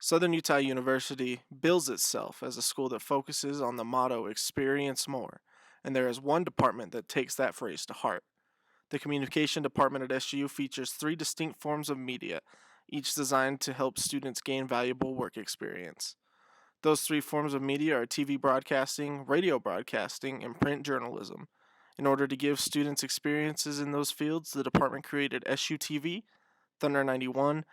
Southern Utah University bills itself as a school that focuses on the motto experience more, and there is one department that takes that phrase to heart. The communication department at SU features three distinct forms of media, each designed to help students gain valuable work experience. Those three forms of media are TV broadcasting, radio broadcasting, and print journalism. In order to give students experiences in those fields, the department created SUTV, Thunder 91,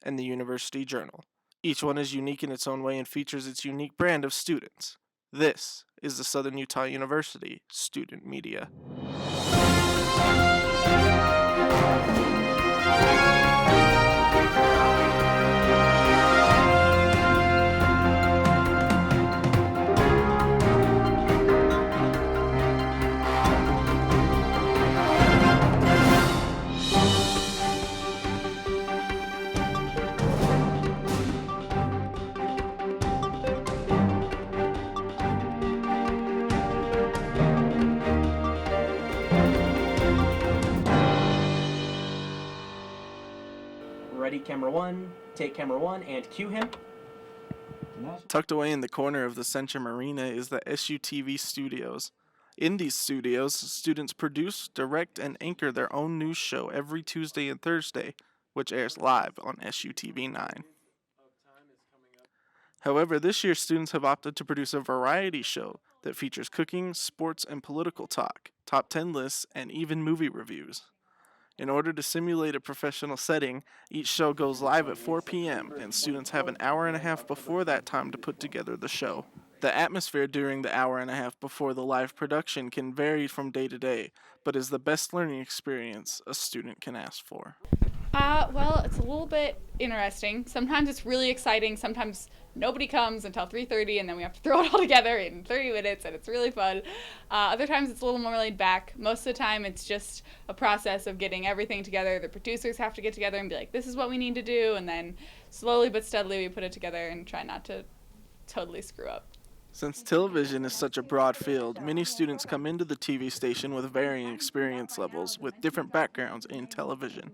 and the University Journal. Each one is unique in its own way and features its unique brand of students. This is the Southern Utah University Student Media. Ready, camera one, take camera one, and cue him. Tucked away in the corner of the Centrum Arena is the SUTV studios. In these studios, students produce, direct, and anchor their own news show every Tuesday and Thursday, which airs live on SUTV 9. However, this year students have opted to produce a variety show that features cooking, sports, and political talk, top 10 lists, and even movie reviews. In order to simulate a professional setting, each show goes live at 4 p.m., and students have an hour and a half before that time to put together the show. The atmosphere during the hour and a half before the live production can vary from day to day, but is the best learning experience a student can ask for. Well, it's a little bit interesting. Sometimes it's really exciting. Sometimes nobody comes until 3:30, and then we have to throw it all together in 30 minutes, and it's really fun. Other times it's a little more laid back. Most of the time it's just a process of getting everything together. The producers have to get together and be like, this is what we need to do, and then slowly but steadily we put it together and try not to totally screw up. Since television is such a broad field, many students come into the TV station with varying experience levels with different backgrounds in television.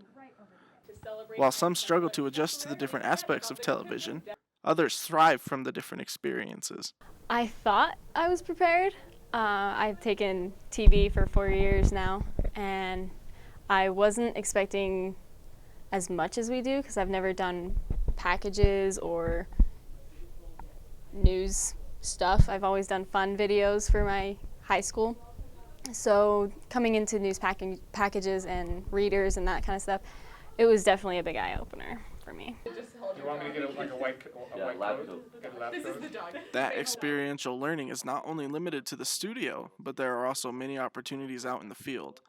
While some struggle to adjust to the different aspects of television, others thrive from the different experiences. I thought I was prepared. I've taken TV for 4 years now, and I wasn't expecting as much as we do because I've never done packages or news stuff. I've always done fun videos for my high school. So coming into news packages and readers and that kind of stuff, it was definitely a big eye-opener for me. Do you want me to get a white coat? Get a lab coat? That experiential learning is not only limited to the studio, but there are also many opportunities out in the field.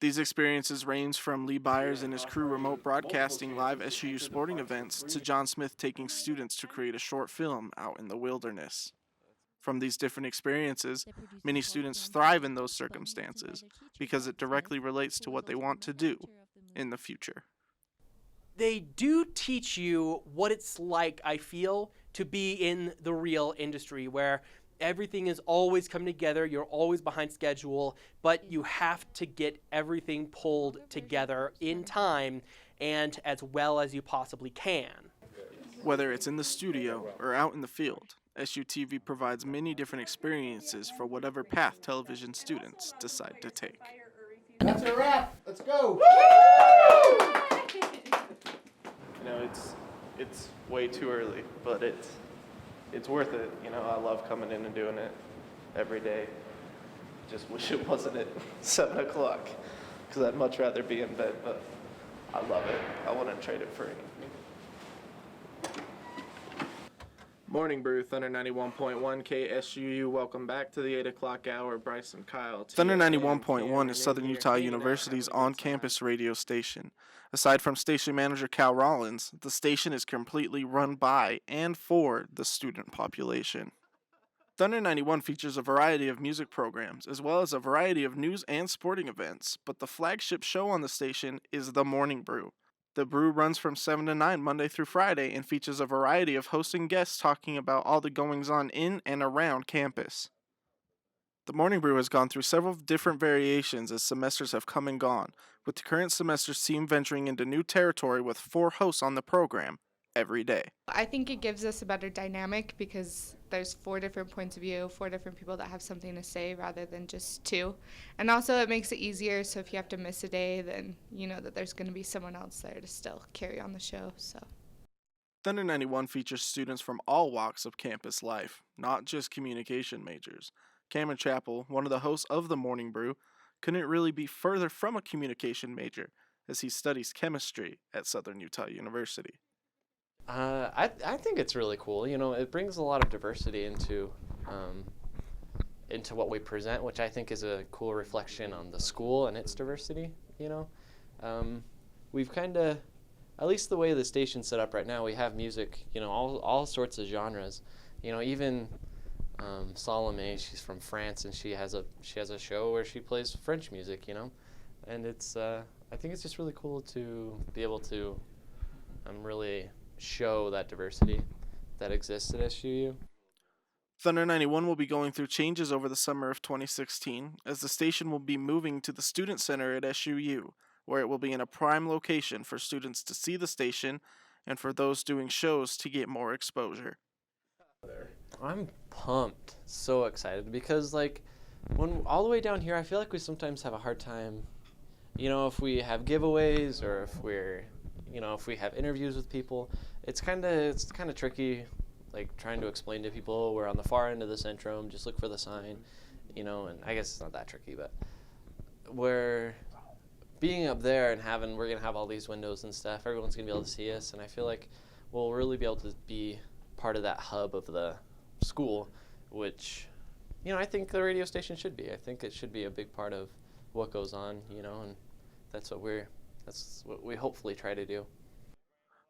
These experiences range from Lee Byers and his crew remote broadcasting live SUU sporting events to John Smith taking students to create a short film out in the wilderness. From these different experiences, many students thrive in those circumstances because it directly relates to what they want to do in the future. They do teach you what it's like, I feel, to be in the real industry where everything is always coming together, you're always behind schedule, but you have to get everything pulled together in time and as well as you possibly can. Whether it's in the studio or out in the field, SUTV provides many different experiences for whatever path television students decide to take. That's a wrap. Let's go. You know, it's way too early, but it's worth it. You know, I love coming in and doing it every day. Just wish it wasn't at 7 o'clock, because I'd much rather be in bed, but I love it. I wouldn't trade it for anything. Morning Brew, Thunder 91.1 KSUU. Welcome back to the 8 o'clock hour. Bryce and Kyle. Thunder 91.1 is Southern Utah University's on-campus radio station. Aside from station manager Cal Rollins, the station is completely run by and for the student population. Thunder 91 features a variety of music programs, as well as a variety of news and sporting events, but the flagship show on the station is The Morning Brew. The brew runs from 7 to 9 Monday through Friday and features a variety of hosting guests talking about all the goings-on in and around campus. The Morning Brew has gone through several different variations as semesters have come and gone, with the current semester's team venturing into new territory with 4 hosts on the program, every day. I think it gives us a better dynamic because there's 4 different points of view, 4 different people that have something to say rather than just 2. And also it makes it easier, so if you have to miss a day, then you know that there's going to be someone else there to still carry on the show. So Thunder 91 features students from all walks of campus life, not just communication majors. Cameron Chappell, one of the hosts of the Morning Brew, couldn't really be further from a communication major as he studies chemistry at Southern Utah University. I think it's really cool. You know, it brings a lot of diversity into what we present, which I think is a cool reflection on the school and its diversity. You know, we've kind of, at least the way the station's set up right now, we have music. You know, all sorts of genres. You know, even Salome, she's from France, and she has a show where she plays French music. You know, and it's I think it's just really cool to be able to really show that diversity that exists at SUU. Thunder 91 will be going through changes over the summer of 2016 as the station will be moving to the Student Center at SUU, where it will be in a prime location for students to see the station and for those doing shows to get more exposure. I'm pumped, so excited, because like when all the way down here, I feel like we sometimes have a hard time, you know, if we have giveaways or if we have interviews with people, it's kind of tricky, like trying to explain to people we're on the far end of the Centrum, just look for the sign, you know, and I guess it's not that tricky, but we're being up there and we're going to have all these windows and stuff, everyone's going to be able to see us, and I feel like we'll really be able to be part of that hub of the school, which, you know, I think the radio station should be. I think it should be a big part of what goes on, you know, and that's what we hopefully try to do.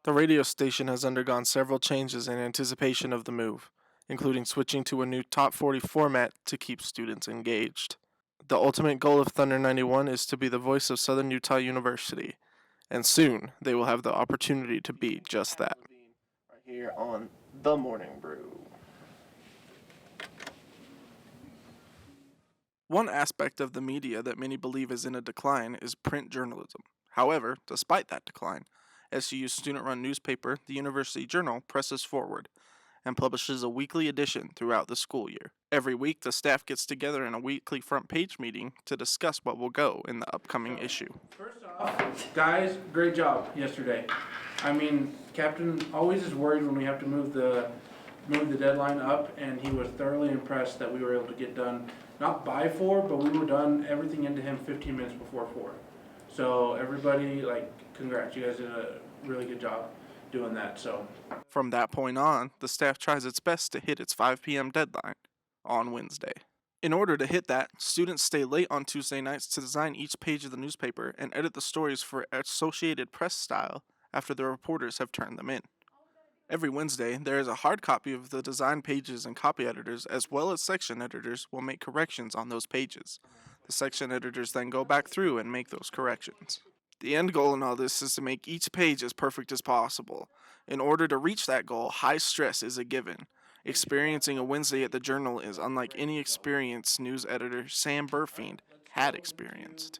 The radio station has undergone several changes in anticipation of the move, including switching to a new Top 40 format to keep students engaged. The ultimate goal of Thunder 91 is to be the voice of Southern Utah University, and soon they will have the opportunity to be just that. Right here on The Morning Brew. One aspect of the media that many believe is in a decline is print journalism. However, despite that decline, SUU's student-run newspaper, the University Journal, presses forward and publishes a weekly edition throughout the school year. Every week, the staff gets together in a weekly front page meeting to discuss what will go in the upcoming issue. First off, guys, great job yesterday. I mean, Captain always is worried when we have to move the deadline up, and he was thoroughly impressed that we were able to get done, not by 4, but we were done everything into him 15 minutes before 4. So everybody, congrats, you guys did a really good job doing that. So from that point on, the staff tries its best to hit its 5 p.m. deadline on Wednesday. In order to hit that, students stay late on Tuesday nights to design each page of the newspaper and edit the stories for Associated Press style after the reporters have turned them in. Every Wednesday, there is a hard copy of the design pages, and copy editors, as well as section editors, will make corrections on those pages. The section editors then go back through and make those corrections. The end goal in all this is to make each page as perfect as possible. In order to reach that goal, high stress is a given. Experiencing a Wednesday at the Journal is unlike any experience news editor Sam Burfiend had experienced.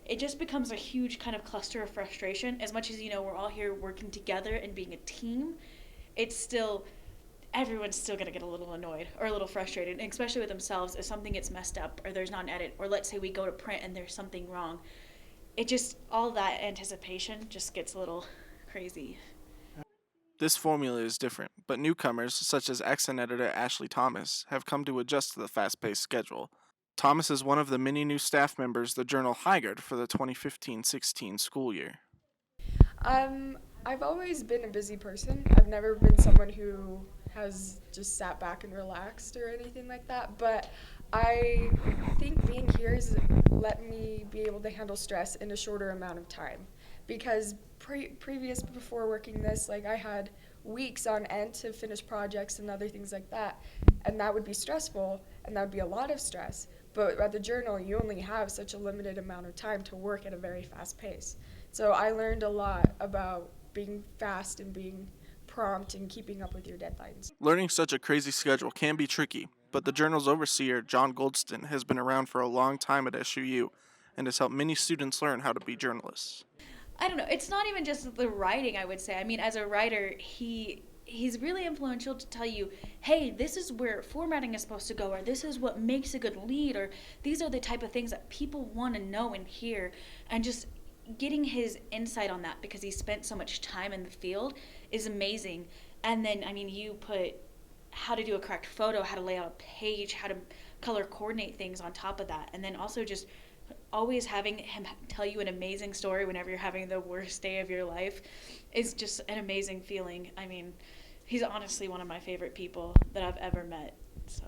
It just becomes a huge kind of cluster of frustration. As much as, you know, we're all here working together and being a team, everyone's still going to get a little annoyed or a little frustrated, and especially with themselves if something gets messed up or there's not an edit, or let's say we go to print and there's something wrong. All that anticipation just gets a little crazy. This formula is different, but newcomers, such as accent editor Ashley Thomas, have come to adjust to the fast-paced schedule. Thomas is one of the many new staff members the Journal hired for the 2015-16 school year. I've always been a busy person. I've never been someone who has just sat back and relaxed or anything like that, but I think being here has let me be able to handle stress in a shorter amount of time, because before working this, I had weeks on end to finish projects and other things like that, and that would be stressful, and that would be a lot of stress. But at the Journal, you only have such a limited amount of time to work at a very fast pace. So I learned a lot about being fast and being prompt and keeping up with your deadlines. Learning such a crazy schedule can be tricky, but the Journal's overseer, John Goldston, has been around for a long time at SUU and has helped many students learn how to be journalists. I don't know. It's not even just the writing, I would say. I mean, as a writer, he's really influential to tell you, hey, this is where formatting is supposed to go, or this is what makes a good lead, or these are the type of things that people want to know and hear. And just getting his insight on that, because he spent so much time in the field, is amazing. And then, I mean, you put how to do a correct photo, how to lay out a page, how to color coordinate things on top of that. And then also just always having him tell you an amazing story whenever you're having the worst day of your life is just an amazing feeling. I mean, he's honestly one of my favorite people that I've ever met. So,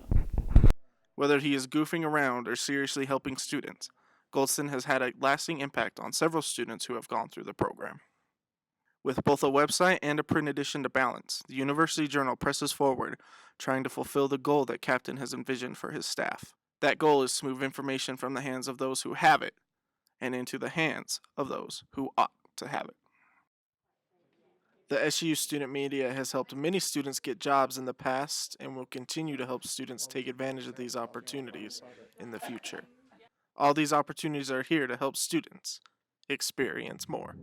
Whether he is goofing around or seriously helping students, Goldston has had a lasting impact on several students who have gone through the program. With both a website and a print edition to balance, the University Journal presses forward, trying to fulfill the goal that Captain has envisioned for his staff. That goal is to move information from the hands of those who have it and into the hands of those who ought to have it. The SU student media has helped many students get jobs in the past and will continue to help students take advantage of these opportunities in the future. All these opportunities are here to help students experience more.